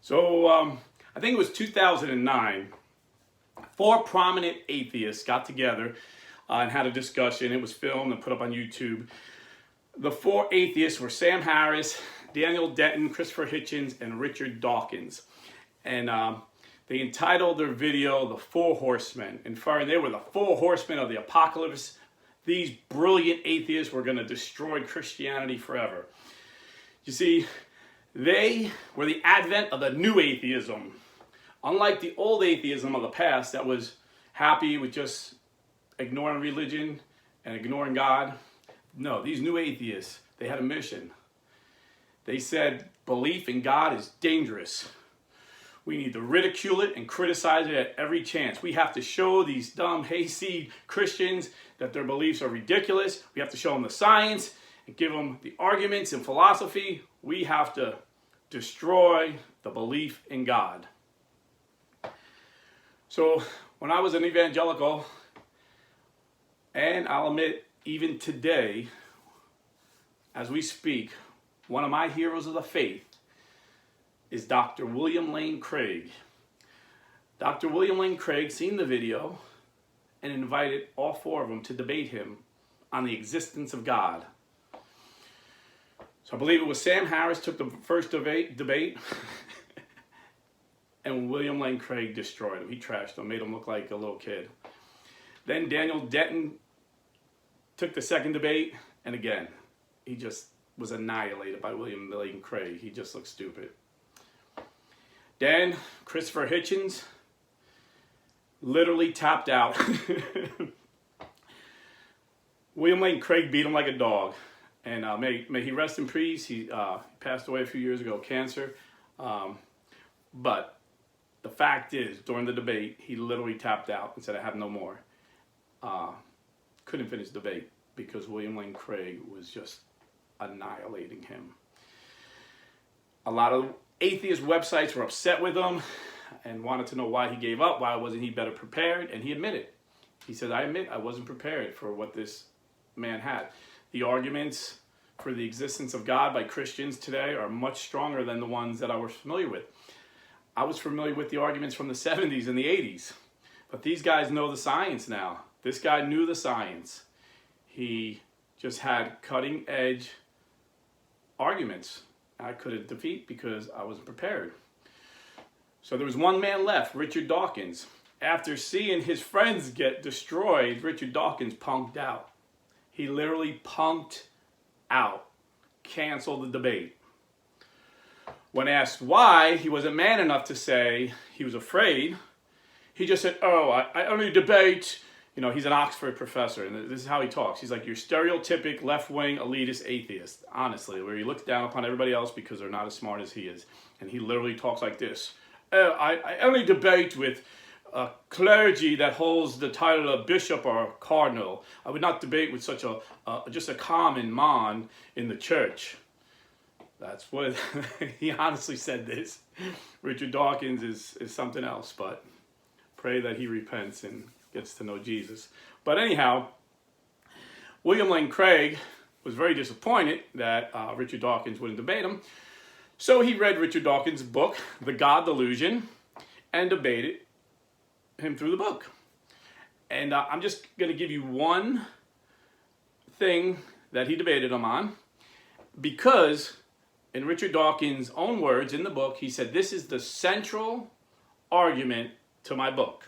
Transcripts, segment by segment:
So I think it was 2009. Four prominent atheists got together and had a discussion. It was filmed and put up on YouTube. The four atheists were Sam Harris, Daniel Denton, Christopher Hitchens, and Richard Dawkins. And they entitled their video "The Four Horsemen." And they were the four horsemen of the apocalypse. These brilliant atheists were going to destroy Christianity forever. You see, they were the advent of the new atheism. Unlike the old atheism of the past that was happy with just ignoring religion and ignoring God. No, these new atheists, they had a mission. They said belief in God is dangerous. We need to ridicule it and criticize it at every chance. We have to show these dumb hayseed Christians that their beliefs are ridiculous. We have to show them the science and give them the arguments and philosophy. We have to destroy the belief in God. So when I was an evangelical, and I'll admit even today, as we speak, one of my heroes of the faith is Dr. William Lane Craig. Dr. William Lane Craig seen the video and invited all four of them to debate him on the existence of God. So I believe it was Sam Harris took the first debate and William Lane Craig destroyed him. He trashed him, made him look like a little kid. Then Daniel Denton took the second debate, and again, he just was annihilated by William Lane Craig. He just looked stupid. Then Christopher Hitchens literally tapped out. William Lane Craig beat him like a dog. And may he rest in peace. He passed away a few years ago of cancer. But the fact is, during the debate, he literally tapped out and said, "I have no more." Couldn't finish the debate because William Lane Craig was just annihilating him. A lot of atheist websites were upset with him and wanted to know why he gave up, why wasn't he better prepared, and he admitted. He said, "I admit I wasn't prepared for what this man had." The arguments for the existence of God by Christians today are much stronger than the ones that I was familiar with. I was familiar with the arguments from the 70s and the 80s, but these guys know the science now. This guy knew the science. He just had cutting edge arguments I couldn't defeat because I wasn't prepared. So there was one man left, Richard Dawkins. After seeing his friends get destroyed, Richard Dawkins punked out. He literally punked out, canceled the debate. When asked why, he wasn't man enough to say he was afraid. He just said, "Oh, I only debate." You know, he's an Oxford professor, and this is how he talks. He's like your stereotypic left-wing elitist atheist, honestly, where he looks down upon everybody else because they're not as smart as he is. And he literally talks like this. "Oh, I only debate with clergy that holds the title of bishop or cardinal. I would not debate with such just a common man in the church." That's what he honestly said this. Richard Dawkins is something else, but pray that he repents and gets to know Jesus. But anyhow, William Lane Craig was very disappointed that Richard Dawkins wouldn't debate him. So he read Richard Dawkins' book, The God Delusion, and debated him through the book. And I'm just going to give you one thing that he debated him on, because in Richard Dawkins' own words in the book, he said, "This is the central argument to my book."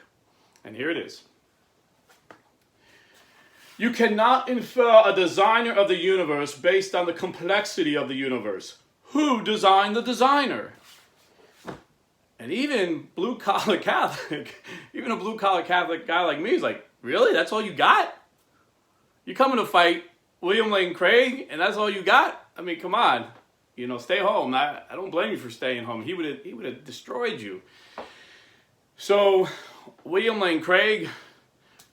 And here it is. "You cannot infer a designer of the universe based on the complexity of the universe. Who designed the designer?" And even a blue-collar Catholic guy like me is like, "Really? That's all you got? You coming to fight William Lane Craig and that's all you got? I mean, come on. You know, stay home." I don't blame you for staying home. He would have destroyed you. So William Lane Craig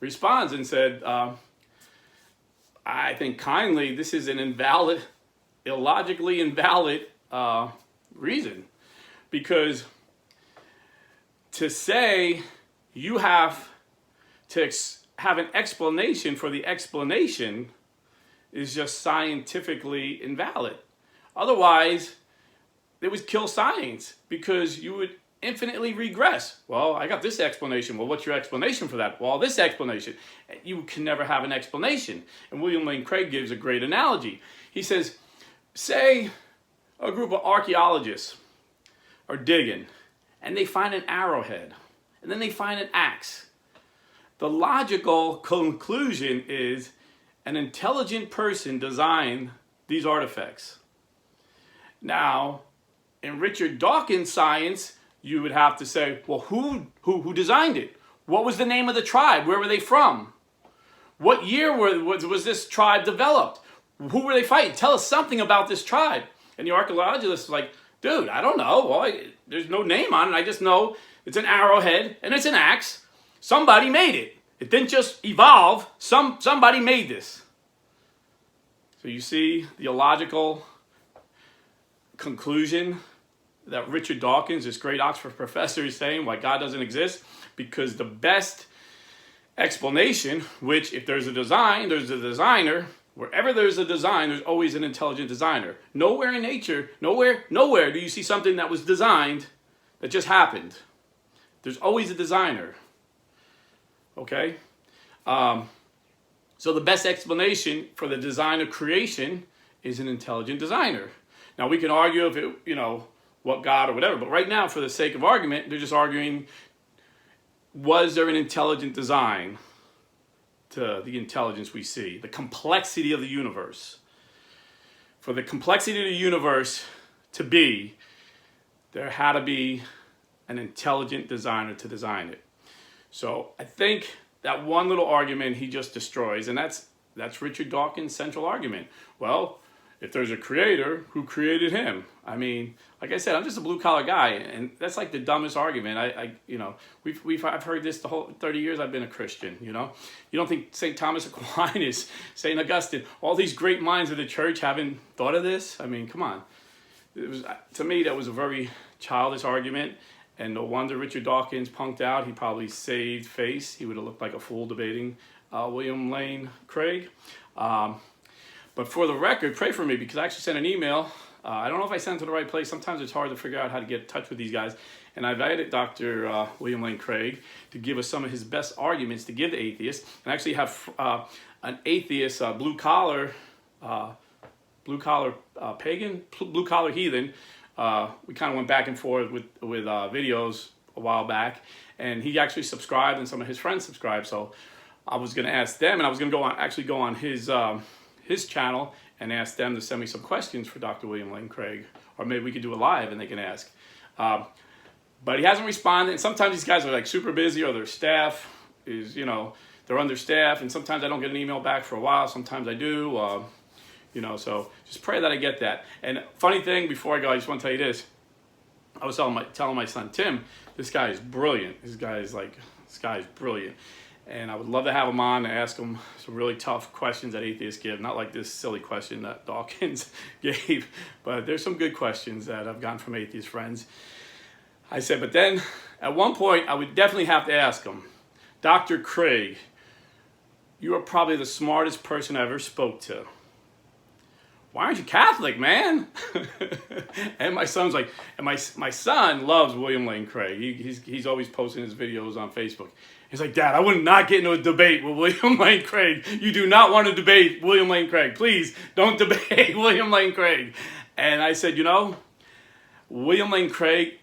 responds and said, "I think kindly this is an illogically invalid reason, because to say you have to have an explanation for the explanation is just scientifically invalid. Otherwise, it would kill science because you would infinitely regress. Well, I got this explanation. Well, what's your explanation for that? Well, this explanation. You can never have an explanation. And William Lane Craig gives a great analogy. He says, say a group of archaeologists are digging and they find an arrowhead and then they find an axe. The logical conclusion is an intelligent person designed these artifacts. Now, in Richard Dawkins' science, you would have to say, well, who designed it? What was the name of the tribe? Where were they from? What year was this tribe developed? Who were they fighting? Tell us something about this tribe. And the archaeologist is like, dude, I don't know. Well, there's no name on it. I just know it's an arrowhead and it's an axe. Somebody made it. It didn't just evolve. Somebody made this. So you see the illogical conclusion that Richard Dawkins, this great Oxford professor, is saying why God doesn't exist, because the best explanation, which if there's a design, there's a designer. Wherever there's a design, there's always an intelligent designer. Nowhere in nature, nowhere do you see something that was designed that just happened. There's always a designer. Okay? So the best explanation for the design of creation is an intelligent designer. Now we can argue if it, what God or whatever, but right now, for the sake of argument, they're just arguing, was there an intelligent design to the intelligence we see, the complexity of the universe? For the complexity of the universe to be, there had to be an intelligent designer to design it. So I think that one little argument he just destroys, and that's Richard Dawkins' central argument. Well, if there's a creator, who created him? I mean, like I said, I'm just a blue collar guy, and that's like the dumbest argument. I've heard this the whole 30 years I've been a Christian. You don't think St. Thomas Aquinas, St. Augustine, all these great minds of the church haven't thought of this? I mean, come on. To me, that was a very childish argument, and no wonder Richard Dawkins punked out. He probably saved face. He would have looked like a fool debating William Lane Craig. But for the record, pray for me, because I actually sent an email. I don't know if I sent it to the right place. Sometimes it's hard to figure out how to get in touch with these guys. And I invited Dr. William Lane Craig to give us some of his best arguments to give to atheists. And I actually have an atheist, blue-collar pagan, blue-collar heathen. We kind of went back and forth with videos a while back. And he actually subscribed, and some of his friends subscribed. So I was going to ask them, and I was going to go on his channel and ask them to send me some questions for Dr. William Lane Craig, or maybe we could do it live and they can ask. But he hasn't responded, and sometimes these guys are like super busy, or their staff is, they're understaffed, and sometimes I don't get an email back for a while, sometimes I do, so just pray that I get that. And funny thing, before I go, I just want to tell you this. I was telling my son Tim, this guy is brilliant. This guy is brilliant. And I would love to have him on and ask him some really tough questions that atheists give. Not like this silly question that Dawkins gave, but there's some good questions that I've gotten from atheist friends. I said, but then at one point I would definitely have to ask him, Dr. Craig, you are probably the smartest person I ever spoke to. Why aren't you Catholic, man? And my son's like, and my son loves William Lane Craig. He's always posting his videos on Facebook. He's like, Dad, I would not get into a debate with William Lane Craig. You do not want to debate William Lane Craig. Please don't debate William Lane Craig. And I said, William Lane Craig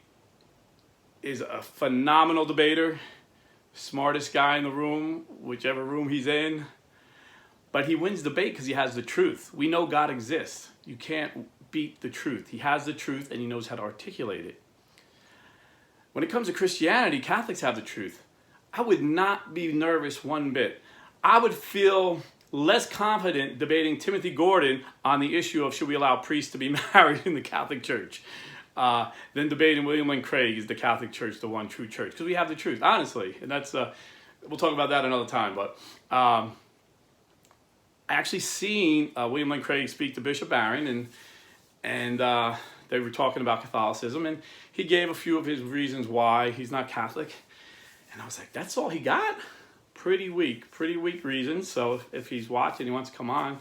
is a phenomenal debater, smartest guy in the room, whichever room he's in. But he wins debate because he has the truth. We know God exists. You can't beat the truth. He has the truth and he knows how to articulate it. When it comes to Christianity, Catholics have the truth. I would not be nervous one bit. I would feel less confident debating Timothy Gordon on the issue of should we allow priests to be married in the Catholic Church than debating William Lane Craig, is the Catholic Church the one true church? Because we have the truth, honestly. And that's we'll talk about that another time. But I actually seen William Lane Craig speak to Bishop Barron, and they were talking about Catholicism, and he gave a few of his reasons why he's not Catholic. And I was like, that's all he got? Pretty weak reasons. So if he's watching, he wants to come on,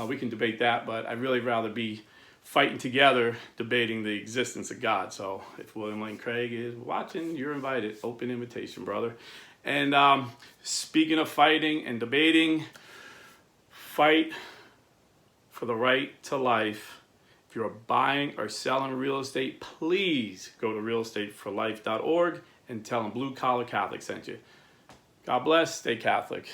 we can debate that. But I'd really rather be fighting together, debating the existence of God. So if William Lane Craig is watching, you're invited. Open invitation, brother. And speaking of fighting and debating, fight for the right to life. If you're buying or selling real estate, please go to realestateforlife.org and tell them Blue Collar Catholic sent you. God bless. Stay Catholic.